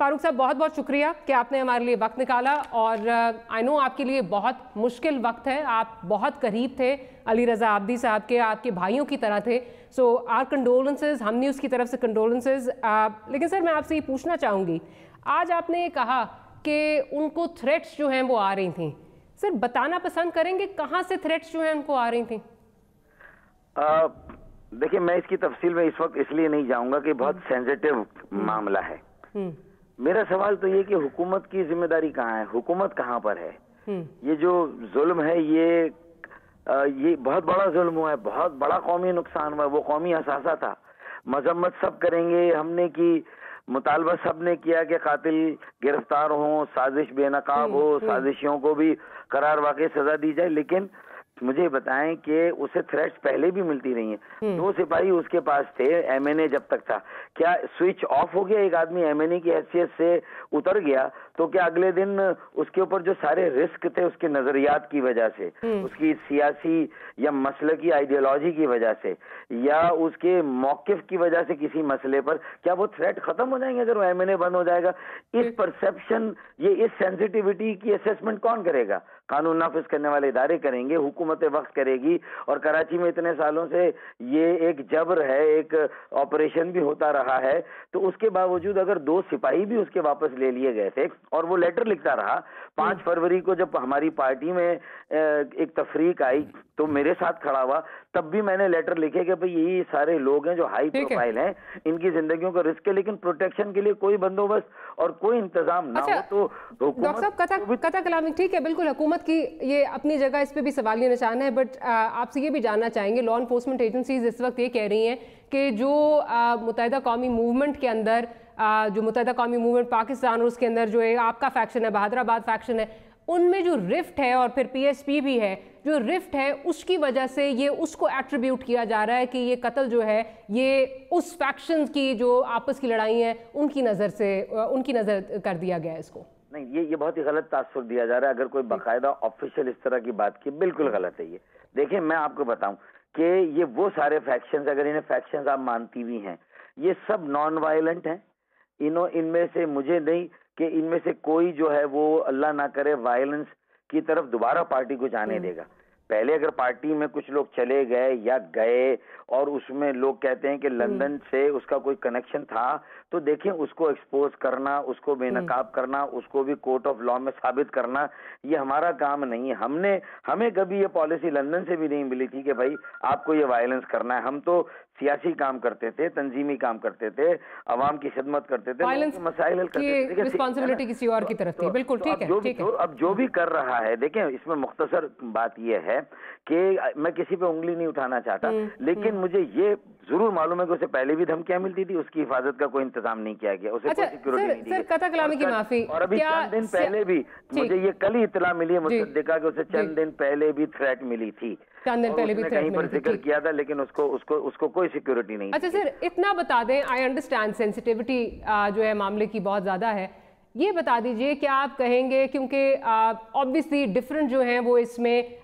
फारूक साहब, बहुत बहुत शुक्रिया कि आपने हमारे लिए वक्त निकाला। और आई नो आपके लिए बहुत मुश्किल वक्त है, आप बहुत करीब थे अली रज़ा आब्दी साहब के, आपके भाइयों की तरह थे। सो आर कंडोलेंसेज, हम न्यूज़ की तरफ से कंडोलेंसेज। लेकिन सर मैं आपसे ये पूछना चाहूँगी, आज आपने ये कहा कि उनको थ्रेट्स जो हैं वो आ रही थी। सर बताना पसंद करेंगे कहाँ से थ्रेट्स जो हैं उनको आ रही थी? देखिए, मैं इसकी तफसील में इस वक्त इसलिए नहीं जाऊंगा कि बहुत सेंसिटिव मामला है। मेरा सवाल तो ये कि हुकूमत की जिम्मेदारी कहाँ है, हुकूमत कहाँ पर है? ये जो जुल्म है ये बहुत बड़ा जुल्म हुआ है, बहुत बड़ा कौमी नुकसान हुआ है। वो कौमी असासा था, मजम्मत सब करेंगे हमने की, मुतालबा सब ने किया कि कातिल गिरफ्तार हो, साजिश बेनकाब हो, साजिशियों को भी करार वाकई सजा दी जाए। लेकिन मुझे बताएं कि उसे थ्रेट्स पहले भी मिलती रही हैं। 2 सिपाही उसके पास थे, एमएनए जब तक था। क्या स्विच ऑफ हो गया, एक आदमी एमएनए की हैसियत से उतर गया तो क्या अगले दिन उसके ऊपर जो सारे रिस्क थे उसके नजरियात की वजह से, उसकी सियासी या मसले की आइडियोलॉजी की वजह से, या उसके मौकिफ की वजह से किसी मसले पर, क्या वो थ्रेट खत्म हो जाएंगे अगर वो एमएनए बंद हो जाएगा? इस परसेप्शन, इस सेंसिटिविटी की असेसमेंट कौन करेगा? कानून नाफिज करने वाले इदारे करेंगे, हुकूमत वक्त करेगी। और कराची में इतने सालों से ये एक जबर है, एक ऑपरेशन भी होता रहा है, तो उसके बावजूद अगर 2 सिपाही भी उसके वापस ले लिए गए थे और वो लेटर लिखता रहा। 5 फरवरी को जब हमारी पार्टी में एक तफरीक आई तो मेरे साथ खड़ा हुआ, तब भी मैंने लेटर लिखे कि भाई ये सारे लोग हैं जो हाई प्रोफाइल हैं, इनकी जिंदगियों का रिस्क है, लेकिन प्रोटेक्शन के लिए कोई बंदोबस्त और कोई इंतजाम ना हो तो डॉक्टर साहब कथा कलामी ठीक है, बिल्कुल हुकूमत की ये अपनी जगह, इस पे भी सवालिया निशान है। बट आपसे ये भी जानना चाहेंगे, लॉ इन्फोर्समेंट एजेंसीज इस वक्त ये कह रही हैं कि जो मुत्तहिदा कौमी मूवमेंट के अंदर, जो मुत्तहिदा कौमी मूवमेंट पाकिस्तान और उसके अंदर जो है आपका फैक्शन है, बहादुराबाद फैक्शन है, उनमें जो रिफ्ट है, और फिर पीएसपी भी है, जो रिफ्ट है उसकी वजह से ये उसको एट्रीब्यूट किया जा रहा है कि ये कत्ल जो है ये उस फैक्शन की जो आपस की लड़ाई है उनकी नज़र कर दिया गया है इसको। नहीं, ये बहुत ही गलत तासुर दिया जा रहा है। अगर कोई बाकायदा ऑफिशियल इस तरह की बात की, बिल्कुल गलत है ये। देखिए, मैं आपको बताऊं कि ये वो सारे फैक्शंस, अगर इन्हें फैक्शंस आप मानती भी हैं, ये सब नॉन वायलेंट हैं। इनमें से मुझे नहीं कि इनमें से कोई जो है वो अल्लाह ना करे वायलेंस की तरफ दोबारा पार्टी को जाने देगा। पहले अगर पार्टी में कुछ लोग चले गए या गए और उसमें लोग कहते हैं कि लंदन से उसका कोई कनेक्शन था, तो देखें उसको एक्सपोज करना, उसको बेनकाब करना, उसको भी कोर्ट ऑफ लॉ में साबित करना, ये हमारा काम नहीं है। हमें कभी ये पॉलिसी लंदन से भी नहीं मिली थी कि भाई आपको ये वायलेंस करना है। हम तो सियासी काम करते थे, तंजीमी काम करते थे, अवाम की खिदमत करते थे, मसाइल हल करते थे। रिस्पांसिबिलिटी किसी और की तरफ थी, बिल्कुल ठीक है। अब जो भी कर रहा है, देखें इसमें मुख्तसर बात यह है कि मैं किसी पे उंगली नहीं उठाना चाहता, लेकिन मुझे ये जरूर मालूम है कि उसे पहले भी धमकियां मिलती थी, उसकी हिफाजत का कोई इंतजाम नहीं किया गया, उसे कोई सिक्योरिटी नहीं दी गई। कथा कलामी की माफी। और अभी चंद दिन पहले भी मुझे ये कल ही इतला मिली है मुसद्दिका कि उसे चंद दिन पहले भी थ्रेट मिली थी, चंद दिन पहले भी कहीं पर जिक्र किया था, लेकिन उसको कोई सिक्योरिटी नहीं। अच्छा सर, इतना बता दें, आई अंडरस्टैंड सेंसिटिविटी जो है मामले की बहुत ज्यादा है, ये बता दीजिए क्या आप कहेंगे, क्योंकि ऑब्वियसली डिफरेंट जो है वो इसमें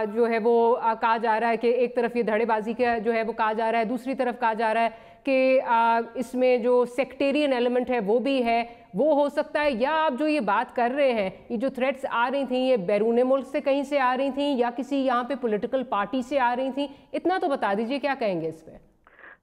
जो है वो कहा जा रहा है कि एक तरफ ये धड़ेबाजी का जो है वो कहा जा रहा है, दूसरी तरफ कहा जा रहा है कि इसमें जो सेक्टेरियन एलिमेंट है वो भी है, वो हो सकता है। या आप जो ये बात कर रहे हैं, ये जो थ्रेट्स आ रही थी, ये बैरून मुल्क से कहीं से आ रही थी या किसी यहाँ पे पॉलिटिकल पार्टी से आ रही थी, इतना तो बता दीजिए, क्या कहेंगे इस पर?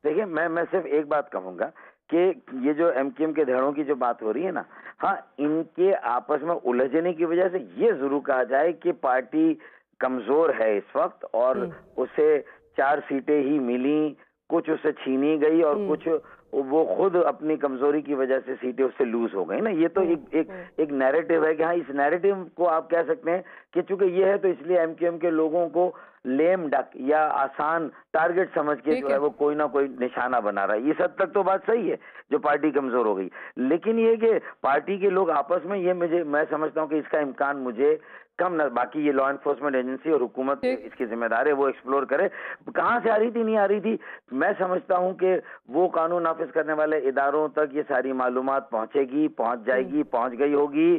देखिए, मैं सिर्फ एक बात कहूंगा कि ये जो एमकेएम के धड़ों की जो बात हो रही है ना, हाँ, इनके आपस में उलझने की वजह से ये जरूर कहा जाए कि पार्टी कमजोर है इस वक्त, और उसे 4 सीटें ही मिली, कुछ उसे छीनी गई और कुछ वो खुद अपनी कमजोरी की वजह से सीटें उससे लूज हो गई ना। ये तो एक नैरेटिव है कि हाँ, इस नैरेटिव को आप कह सकते हैं कि चूंकि ये है तो इसलिए एमकेएम के लोगों को लेम डक या आसान टारगेट समझ के जो है वो कोई ना कोई निशाना बना रहा है। इस हद तक तो बात सही है जो पार्टी कमजोर हो गई, लेकिन ये कि पार्टी के लोग आपस में, ये मैं समझता हूँ कि इसका इम्कान मुझे कम न, बाकी ये लॉ एनफोर्समेंट एजेंसी और हुकूमत इसकी जिम्मेदार है, वो एक्सप्लोर करे कहाँ से आ रही थी, नहीं आ रही थी। मैं समझता हूँ कि वो कानून नाफिज करने वाले इदारों तक ये सारी मालूमात पहुंचेगी, पहुंच जाएगी, पहुंच गई होगी।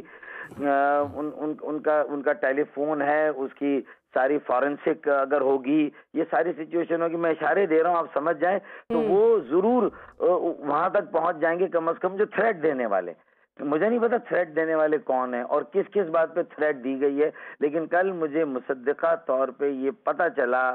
उनका टेलीफोन है, उसकी सारी फॉरेंसिक अगर होगी, ये सारी सिचुएशन होगी, मैं इशारे दे रहा हूँ, आप समझ जाएं तो वो जरूर वहां तक पहुंच जाएंगे, कम से कम जो थ्रेट देने वाले, मुझे नहीं पता थ्रेट देने वाले कौन है और किस किस बात पे थ्रेट दी गई है, लेकिन कल मुझे मुसद्दिका तौर पे ये पता चला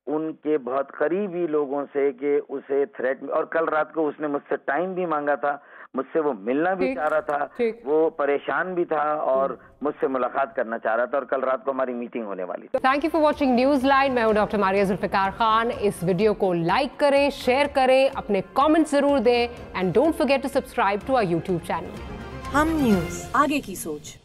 उनके बहुत करीबी लोगों से कि उसे थ्रेट, और कल रात को उसने मुझसे टाइम भी मांगा था, मुझसे वो मिलना भी चाह रहा था, वो परेशान भी था और मुझसे मुलाकात करना चाह रहा था, और कल रात को हमारी मीटिंग होने वाली थी। Thank you for watching news line. मैं हूं डॉक्टर मारिया जुल्फिकार खान। इस वीडियो को लाइक करें, शेयर करें, अपने कमेंट जरूर दें and don't forget to subscribe to our YouTube channel. Hum news, आगे की सोच।